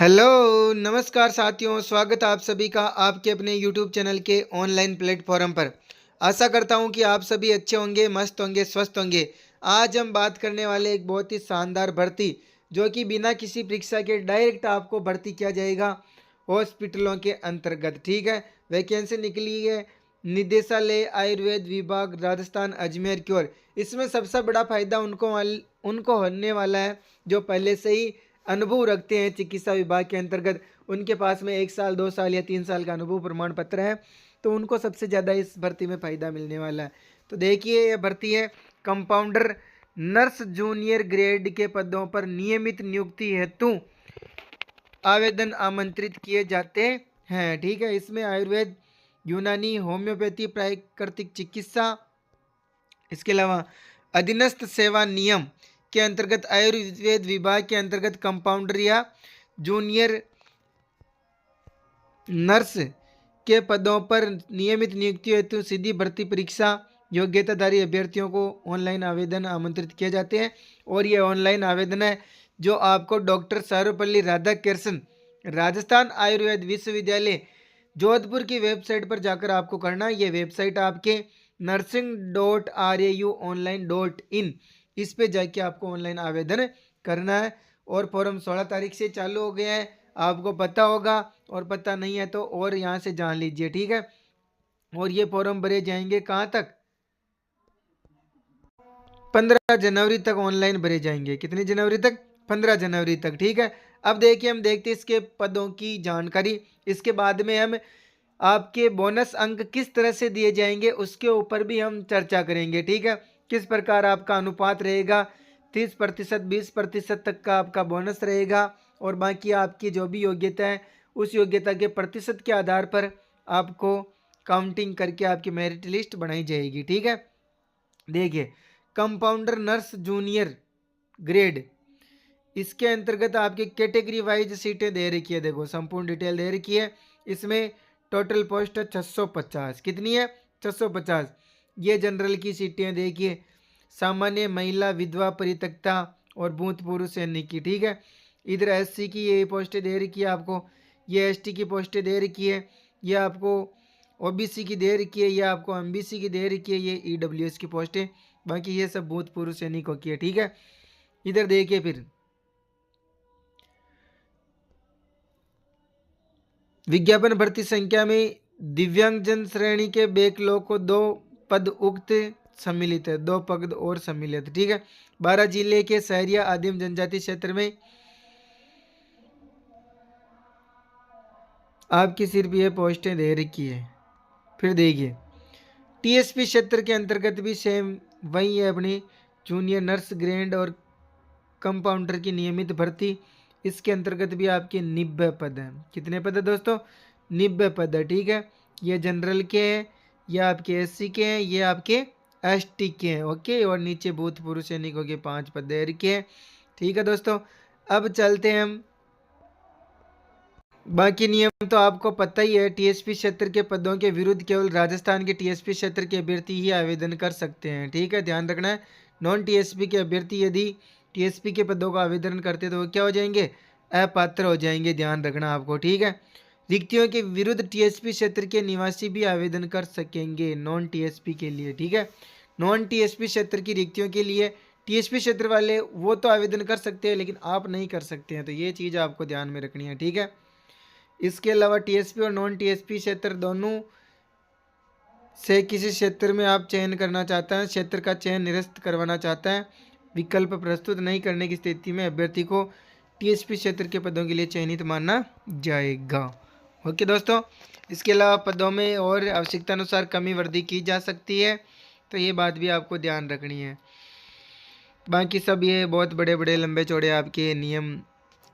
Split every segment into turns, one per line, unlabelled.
Hello, नमस्कार साथियों, स्वागत है आप सभी का आपके अपने यूट्यूब चैनल के ऑनलाइन प्लेटफॉर्म पर। आशा करता हूं कि आप सभी अच्छे होंगे, मस्त होंगे, स्वस्थ होंगे। आज हम बात करने वाले एक बहुत ही शानदार भर्ती, जो कि बिना किसी परीक्षा के डायरेक्ट आपको भर्ती किया जाएगा हॉस्पिटलों के अंतर्गत। ठीक है, वैकेंसी निकली है निदेशालय आयुर्वेद विभाग राजस्थान अजमेर की ओर। इसमें सबसे बड़ा फायदा उनको होने वाला है जो पहले से ही अनुभव रखते हैं चिकित्सा विभाग के अंतर्गत। उनके पास में 1 साल 2 साल या 3 साल का अनुभव प्रमाण पत्र है, तो उनको सबसे ज़्यादा इस भर्ती में फ़ायदा मिलने वाला है। तो देखिए, यह भर्ती है कंपाउंडर नर्स जूनियर ग्रेड के पदों पर नियमित नियुक्ति हेतु आवेदन आमंत्रित किए जाते हैं। ठीक है, इसमें आयुर्वेद, यूनानी, होम्योपैथी, प्राकृतिक चिकित्सा, इसके अलावा अधीनस्थ सेवा नियम के अंतर्गत आयुर्वेद विभाग के अंतर्गत कंपाउंडर या जूनियर नर्स के पदों पर नियमित नियुक्ति हेतु सीधी भर्ती परीक्षा योग्यताधारी अभ्यर्थियों को ऑनलाइन आवेदन आमंत्रित किए जाते हैं। और ये ऑनलाइन आवेदन है जो आपको डॉक्टर सर्वपल्ली राधाकृष्णन राजस्थान आयुर्वेद विश्वविद्यालय जोधपुर की वेबसाइट पर जाकर आपको करना है। ये वेबसाइट आपके nursing.rau online.in, इस पे जाके आपको ऑनलाइन आवेदन करना है। और फॉर्म 16 तारीख से चालू हो गया है, आपको पता होगा, और पता नहीं है तो और यहाँ से जान लीजिए। ठीक है, और ये फॉर्म भरे जाएंगे कहाँ तक? 15 जनवरी तक ऑनलाइन भरे जाएंगे। कितनी जनवरी तक? 15 जनवरी तक। ठीक है, अब देखिए, हम देखते हैं इसके पदों की जानकारी। इसके बाद में हम आपके बोनस अंक किस तरह से दिए जाएंगे उसके ऊपर भी हम चर्चा करेंगे। ठीक है, किस प्रकार आपका अनुपात रहेगा, 30%, 20% तक का आपका बोनस रहेगा, और बाकी आपकी जो भी योग्यता है उस योग्यता के प्रतिशत के आधार पर आपको काउंटिंग करके आपकी मेरिट लिस्ट बनाई जाएगी। ठीक है, देखिए, कंपाउंडर नर्स जूनियर ग्रेड, इसके अंतर्गत आपकी कैटेगरी वाइज सीटें दे रखी है। देखो, संपूर्ण डिटेल दे रखी है। इसमें टोटल पोस्ट है 650। कितनी है? 650। ये जनरल की सीटें देखिए, सामान्य, महिला, विधवा, परित्यक्ता और भूतपूर्व सैनिक की। ठीक है, इधर एससी की ये पोस्टें दे रखी है आपको, ये एसटी की पोस्टें दे रखी है, ये आपको ओबीसी की दे रखी है, ये आपको एमबीसी की दे रखी है, ये ईडब्ल्यूएस की पोस्टें, बाकी ये सब भूतपूर्व सैनिकों की है। ठीक है, इधर देखिए, फिर विज्ञापन भर्ती संख्या में दिव्यांगजन श्रेणी के बैकलॉग को 2 पद उक्त सम्मिलित है, 2 पद और सम्मिलित। ठीक है, 12 जिले के शहरिया आदिम जनजाति क्षेत्र में आपकी सिर्फ ये पोस्टें दे रखी है। फिर देखिए, टीएसपी क्षेत्र के अंतर्गत भी सेम वही है अपनी जूनियर नर्स ग्रेड और कंपाउंडर की नियमित भर्ती। इसके अंतर्गत भी आपके 90 पद हैं। कितने पद है दोस्तों? 90 पद है। ठीक है, ये जनरल के हैं, ये आपके एससी के हैं, ये आपके एसटी के हैं। ओके, और नीचे भूतपूर्व सैनिकों के 5 पद दे रखे हैं। ठीक है दोस्तों, अब चलते हैं हम, बाकी नियम तो आपको पता ही है। टीएसपी क्षेत्र के पदों के विरुद्ध केवल राजस्थान के टीएसपी क्षेत्र के अभ्यर्थी ही आवेदन कर सकते हैं। ठीक है, ध्यान रखना है। नॉन टीएसपी के अभ्यर्थी यदि टीएसपी के पदों का आवेदन करते तो वो क्या हो जाएंगे? अपात्र हो जाएंगे। ध्यान रखना आपको। ठीक है, रिक्तियों के विरुद्ध टीएसपी क्षेत्र के निवासी भी आवेदन कर सकेंगे नॉन टीएसपी के लिए। ठीक है, नॉन टीएसपी क्षेत्र की रिक्तियों के लिए टीएसपी क्षेत्र वाले वो तो आवेदन कर सकते हैं, लेकिन आप नहीं कर सकते हैं। तो ये चीज़ आपको ध्यान में रखनी है। ठीक है, इसके अलावा टीएसपी और नॉन टीएसपी क्षेत्र दोनों से किसी क्षेत्र में आप चयन करना चाहता है, क्षेत्र का चयन निरस्त करवाना चाहता है, विकल्प प्रस्तुत नहीं करने की स्थिति में अभ्यर्थी को टीएसपी क्षेत्र के पदों के लिए चयनित माना जाएगा। ओके दोस्तों, इसके अलावा पदों में और आवश्यकता अनुसार कमी वृद्धि की जा सकती है, तो ये बात भी आपको ध्यान रखनी है। बाकी सब ये बहुत बड़े बड़े लंबे चौड़े आपके नियम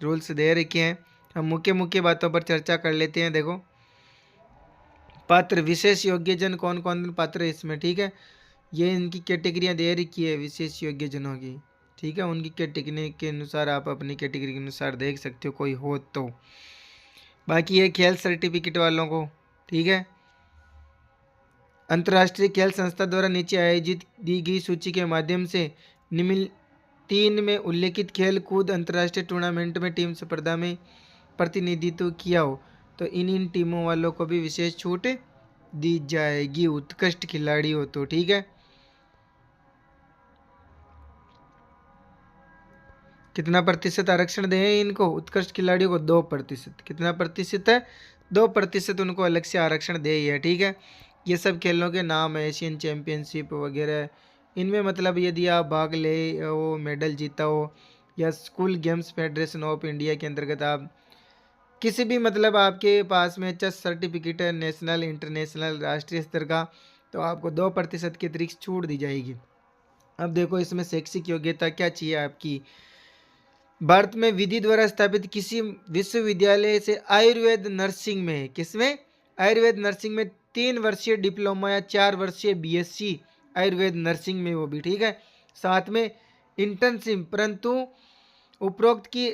रूल्स दे रखे हैं। हम मुख्य मुख्य बातों पर चर्चा कर लेते हैं। देखो, पात्र, विशेष योग्यजन कौन कौन पात्र है इसमें। ठीक है, ये इनकी कैटेगरियाँ दे रखी है विशेष योग्यजनों की। ठीक है, उनकी कैटेगरी के अनुसार आप अपनी कैटेगरी के अनुसार देख सकते हो कोई हो तो। बाकी ये खेल सर्टिफिकेट वालों को। ठीक है, अंतर्राष्ट्रीय खेल संस्था द्वारा नीचे आयोजित दी गई सूची के माध्यम से निम्न 3 में उल्लेखित खेल कूद अंतर्राष्ट्रीय टूर्नामेंट में टीम स्पर्धा में प्रतिनिधित्व किया हो तो इन टीमों वालों को भी विशेष छूट दी जाएगी, उत्कृष्ट खिलाड़ी हो तो। ठीक है, कितना प्रतिशत आरक्षण दें इनको? उत्कृष्ट खिलाड़ियों को 2%। कितना प्रतिशत है? 2% उनको अलग से आरक्षण दे ही है। ठीक है, ये सब खेलों के नाम है, एशियन चैम्पियनशिप वगैरह। इनमें मतलब यदि आप भाग ले वो मेडल जीता हो, या school games federation of India के अंतर्गत आप किसी भी मतलब आपके पास में चेस सर्टिफिकेट है नेशनल इंटरनेशनल राष्ट्रीय स्तर का, तो आपको 2% की अतिरिक्त छूट दी जाएगी। अब देखो इसमें शैक्षिक योग्यता क्या चाहिए आपकी। भारत में विधि द्वारा स्थापित किसी विश्वविद्यालय से आयुर्वेद नर्सिंग में, किसमें? आयुर्वेद नर्सिंग में 3 वर्षीय डिप्लोमा या 4 वर्षीय बीएससी आयुर्वेद नर्सिंग में, वो भी। ठीक है, साथ में इंटर्नशिप। परंतु उपरोक्त की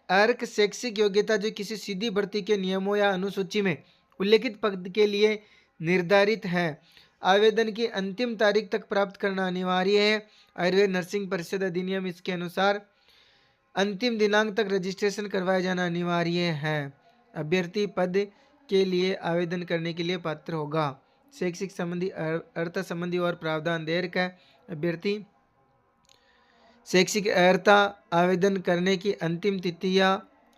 अर्क शैक्षिक योग्यता जो किसी सीधी भर्ती के नियमों या अनुसूची में उल्लेखित पद के लिए निर्धारित है, आवेदन की अंतिम तारीख तक प्राप्त करना अनिवार्य है। आयुर्वेद नर्सिंग परिषद अधिनियम इसके अनुसार अंतिम दिनांक तक रजिस्ट्रेशन करवाया जाना अनिवार्य है। अभ्यर्थी पद के लिए आवेदन करने के लिए पात्र होगा। शैक्षिक संबंधी अर्हता संबंधी और प्रावधान देर का अभ्यर्थी शैक्षिक अर्हता आवेदन करने की अंतिम तिथि या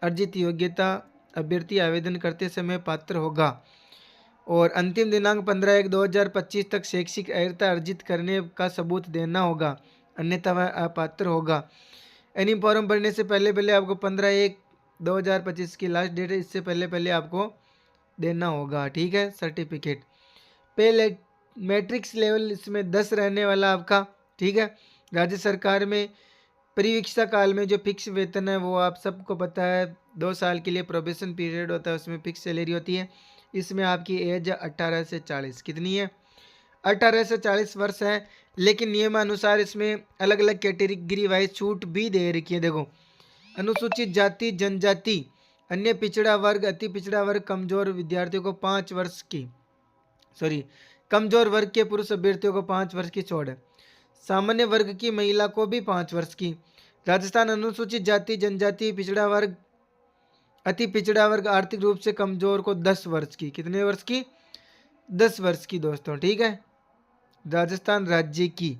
अर्जित योग्यता अभ्यर्थी आवेदन करते समय पात्र होगा, और अंतिम दिनांक 15/1/2025 तक शैक्षिक अर्हता अर्जित करने का सबूत देना होगा, अन्यथा वह अपात्र होगा। यानी फॉर्म भरने से पहले आपको 15/1/2025 की लास्ट डेट है, इससे पहले आपको देना होगा। ठीक है, सर्टिफिकेट। पे मैट्रिक्स लेवल इसमें 10 रहने वाला आपका। ठीक है, राज्य सरकार में परिवीक्षा काल में जो फिक्स वेतन है वो आप सबको पता है, 2 साल के लिए प्रोबेशन पीरियड होता है, उसमें फिक्स सैलरी होती है। इसमें आपकी एज 18 से 40 कितनी है? 18 से 40 वर्ष है, लेकिन नियमानुसार इसमें अलग अलग कैटेगरी वाइज छूट भी दे रखी है। देखो, अनुसूचित जाति जनजाति, अन्य पिछड़ा वर्ग, अति पिछड़ा वर्ग, कमजोर विद्यार्थियों को 5 वर्ष की कमजोर वर्ग के पुरुष अभ्यर्थियों को 5 वर्ष की छूट है। सामान्य वर्ग की महिला को भी 5 वर्ष की। राजस्थान अनुसूचित जाति जनजाति पिछड़ा वर्ग अति पिछड़ा वर्ग आर्थिक रूप से कमजोर को 10 वर्ष की। कितने वर्ष की? 10 वर्ष की दोस्तों। ठीक है, राजस्थान राज्य की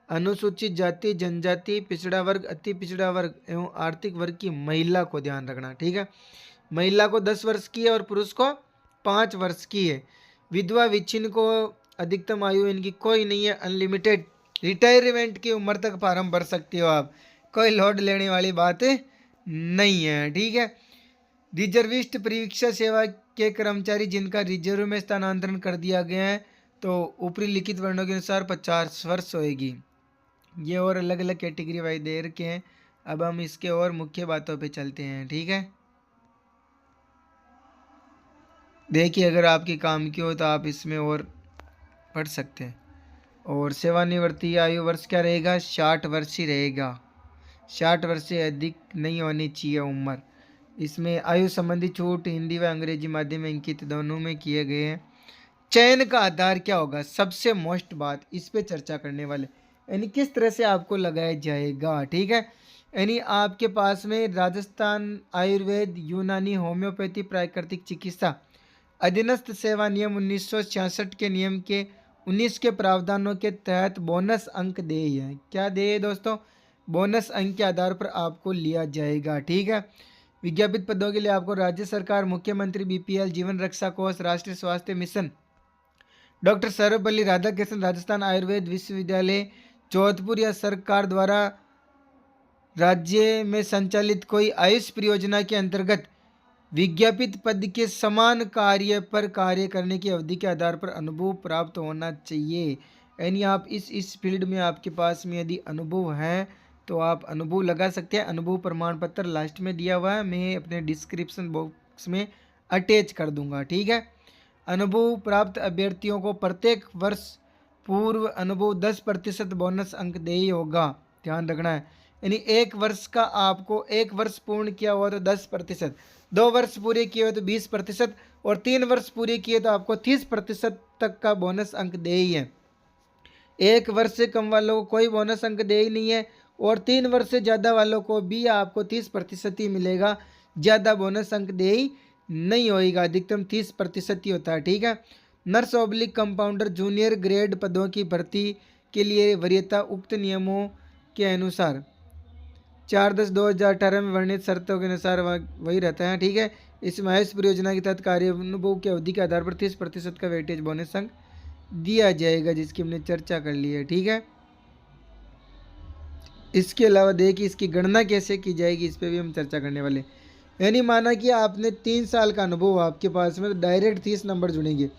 अनुसूचित जाति जनजाति पिछड़ा वर्ग अति पिछड़ा वर्ग एवं आर्थिक वर्ग की महिला को ध्यान रखना। ठीक है, महिला को 10 वर्ष की है और पुरुष को 5 वर्ष की है। विधवा विच्छिन्न को अधिकतम आयु इनकी कोई नहीं है, अनलिमिटेड रिटायरमेंट की उम्र तक फार्म भर सकते हो आप, कोई लोड लेने वाली बात नहीं है। ठीक है, रिजर्विस्ट परीक्षा सेवा के कर्मचारी जिनका रिजर्व में स्थानांतरण कर दिया गया है तो ऊपरी लिखित वर्णों के अनुसार 50 वर्ष होएगी। ये और अलग अलग कैटेगरी वाइज दे रखे हैं। अब हम इसके और मुख्य बातों पे चलते हैं। ठीक है, देखिए अगर आपकी काम की हो तो आप इसमें और पढ़ सकते हैं। और सेवानिवृत्ति आयु वर्ष क्या रहेगा? 60 वर्ष ही रहेगा, 60 वर्ष से अधिक नहीं होनी चाहिए उम्र। इसमें आयु संबंधी छूट हिंदी व अंग्रेजी माध्यम में अंकित दोनों में किए गए हैं। चयन का आधार क्या होगा? सबसे मोस्ट बात इस पे चर्चा करने वाले, यानी किस तरह से आपको लगाया जाएगा। ठीक है, यानी आपके पास में राजस्थान आयुर्वेद यूनानी होम्योपैथी प्राकृतिक चिकित्सा अधीनस्थ सेवा नियम 1966 के नियम के 19 के प्रावधानों के तहत बोनस अंक दे है। क्या दे दोस्तों? बोनस अंक के आधार पर आपको लिया जाएगा। ठीक है, विज्ञापित पदों के लिए आपको राज्य सरकार, मुख्यमंत्री, बीपीएल, जीवन रक्षा कोष, राष्ट्रीय स्वास्थ्य मिशन, डॉक्टर सर्वपल्ली राधाकृष्णन राजस्थान आयुर्वेद विश्वविद्यालय जोधपुर या सरकार द्वारा राज्य में संचालित कोई आयुष परियोजना के अंतर्गत विज्ञापित पद के समान कार्य पर कार्य करने की अवधि के आधार पर अनुभव प्राप्त होना चाहिए। यानी आप इस फील्ड में आपके पास में यदि अनुभव है तो आप अनुभव लगा सकते हैं। अनुभव प्रमाण पत्र लास्ट में दिया हुआ है, मैं अपने डिस्क्रिप्शन बॉक्स में अटैच कर दूंगा। ठीक है, अनुभव प्राप्त अभ्यर्थियों को प्रत्येक वर्ष पूर्व अनुभव 10% बोनस अंक दे ही होगा, ध्यान रखना है। यानी 1 वर्ष का आपको 1 वर्ष पूर्ण किया हुआ तो 10%, 2 वर्ष पूरे किए हुए तो 20% और 3 वर्ष पूरे किए तो आपको 30% तक का बोनस अंक दे ही है। 1 वर्ष से कम वालों को कोई बोनस अंक दे ही नहीं है और 3 वर्ष से ज़्यादा वालों को भी आपको 30% ही मिलेगा। ज़्यादा बोनस अंक देय नहीं होएगा, अधिकतम 30% ही होता है। ठीक है। Nurse oblique compounder junior grade पदों की भर्ती के लिए वरीयता उक्त नियमों के अनुसार 4/10/2018 में वर्णित शर्तों के अनुसार वही रहता है। ठीक है। इस महज परियोजना के तहत कार्य अनुभव की अवधि के आधार पर 30% का वेटेज बोनस अंक दिया जाएगा, जिसकी हमने चर्चा कर ली है। ठीक है। इसके अलावा देखिए इसकी गणना कैसे की जाएगी, इस पर भी हम चर्चा करने वाले। यानी माना कि आपने 3 साल का अनुभव आपके पास में, तो डायरेक्ट 30 नंबर जुड़ेंगे।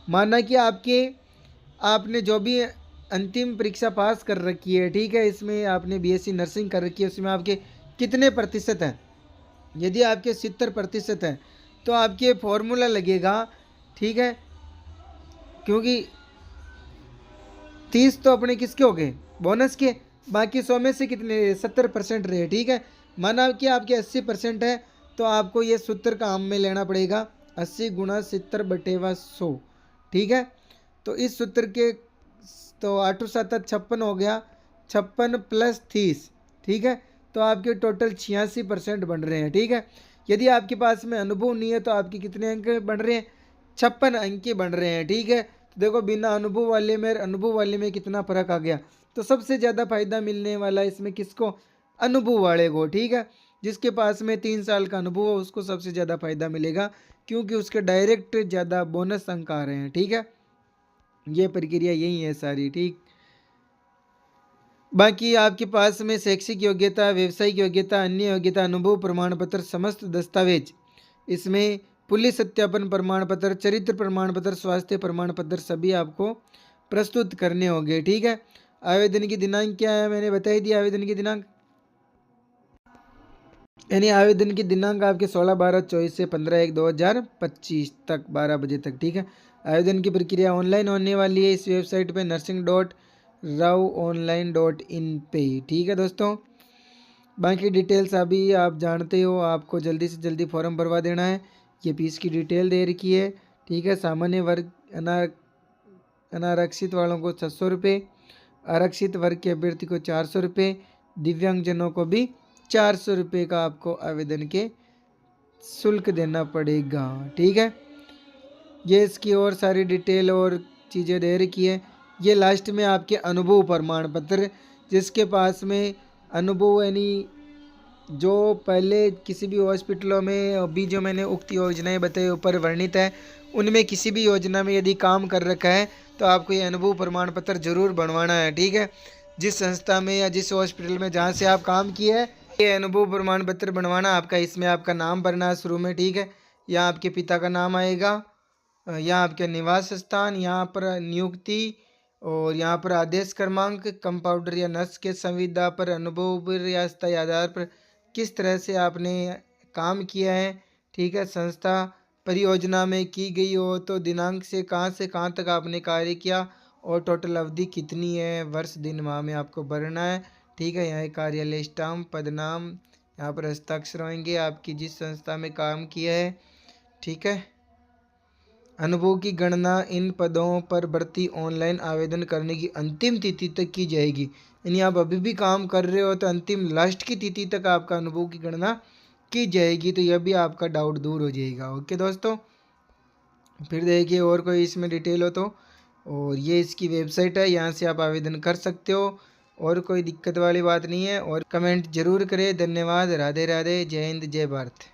माना कि आपने जो भी अंतिम परीक्षा पास कर रखी है, ठीक है, इसमें आपने बीएससी नर्सिंग कर रखी है, उसमें आपके कितने प्रतिशत हैं। यदि आपके 70% हैं तो आपके फॉर्मूला लगेगा। ठीक है। क्योंकि 30 तो अपने किसके हो गए, बोनस के, बाकी 100 में से कितने 70% रहे। ठीक है। माना कि आपके 80% है तो आपको ये सूत्र काम में लेना पड़ेगा, 80 गुणा 70/100। ठीक है। तो इस सूत्र के तो 8 7 56 हो गया, 56 + 30। ठीक है। तो आपके टोटल 86% बन रहे हैं। ठीक है। यदि आपके पास में अनुभव नहीं है तो आपके कितने अंक बन रहे हैं, 56 अंक बन रहे हैं। ठीक है। तो देखो बिना अनुभव वाले में कितना फर्क आ गया। तो सबसे ज़्यादा फायदा मिलने वाला इसमें किसको, अनुभव वाले को। ठीक है। जिसके पास में 3 साल का अनुभव हो उसको सबसे ज़्यादा फायदा मिलेगा, क्योंकि उसके डायरेक्ट ज़्यादा बोनस अंक आ रहे हैं। ठीक है। ये प्रक्रिया यही है सारी। ठीक। बाकी आपके पास में शैक्षिक योग्यता, व्यावसायिक योग्यता, अन्य योग्यता, अनुभव प्रमाण पत्र, समस्त दस्तावेज, इसमें पुलिस सत्यापन प्रमाण पत्र, चरित्र प्रमाण पत्र, स्वास्थ्य प्रमाण पत्र सभी आपको प्रस्तुत करने होंगे। ठीक है। आवेदन की दिनांक क्या है, मैंने बता ही दिया आवेदन की दिनांक। यानी आवेदन की दिनांक आपके 16/12/24 से 15/1/2025 तक 12 बजे तक। ठीक है। आवेदन की प्रक्रिया ऑनलाइन होने वाली है इस वेबसाइट पे nursing.raoonline.in पे। ठीक है दोस्तों। बाकी डिटेल्स अभी आप जानते हो, आपको जल्दी से जल्दी फॉर्म भरवा देना है। ये फीस की डिटेल दे रखी है। ठीक है। सामान्य वर्ग अनारक्षित वालों को 600 रुपये, आरक्षित वर्ग के अभ्यर्थी को 400 रुपये, दिव्यांगजनों को भी 400 रुपये का आपको आवेदन के शुल्क देना पड़ेगा। ठीक है। ये इसकी और सारी डिटेल और चीज़ें दे रखी है। ये लास्ट में आपके अनुभव प्रमाण पत्र, जिसके पास में अनुभव यानी जो पहले किसी भी हॉस्पिटलों में अभी जो मैंने उक्त योजनाएं बताई ऊपर वर्णित है, उनमें किसी भी योजना में यदि काम कर रखा है तो आपको ये अनुभव प्रमाण पत्र जरूर बनवाना है। ठीक है। जिस संस्था में या जिस हॉस्पिटल में जहाँ से आप काम किए हैं, ये अनुभव प्रमाण पत्र बनवाना आपका। इसमें आपका नाम भरना है शुरू में। ठीक है। यहाँ आपके पिता का नाम आएगा, यहाँ आपके निवास स्थान, यहाँ पर नियुक्ति, और यहाँ पर आदेश क्रमांक, कंपाउंडर या नर्स के संविदा पर, अनुभव पर या स्थायी आधार पर किस तरह से आपने काम किया है। ठीक है। संस्था परियोजना में की गई हो तो दिनांक से कहाँ तक आपने कार्य किया, और टोटल अवधि कितनी है, वर्ष दिन माह में आपको भरना है। ठीक है। यहाँ कार्यालय स्टाम्प, पदनाम, यहाँ पर हस्ताक्षर होंगे आपकी जिस संस्था में काम किया है। ठीक है। अनुभव की गणना इन पदों पर भर्ती ऑनलाइन आवेदन करने की अंतिम तिथि तक की जाएगी। यानी आप अभी भी काम कर रहे हो तो अंतिम लास्ट की तिथि तक आपका अनुभव की गणना की जाएगी, तो यह भी आपका डाउट दूर हो जाएगा। ओके दोस्तों। फिर देखिए और कोई इसमें डिटेल हो तो, और ये इसकी वेबसाइट है, यहाँ से आप आवेदन कर सकते हो, और कोई दिक्कत वाली बात नहीं है। और कमेंट जरूर करें। धन्यवाद। राधे राधे। जय हिंद, जय भारत।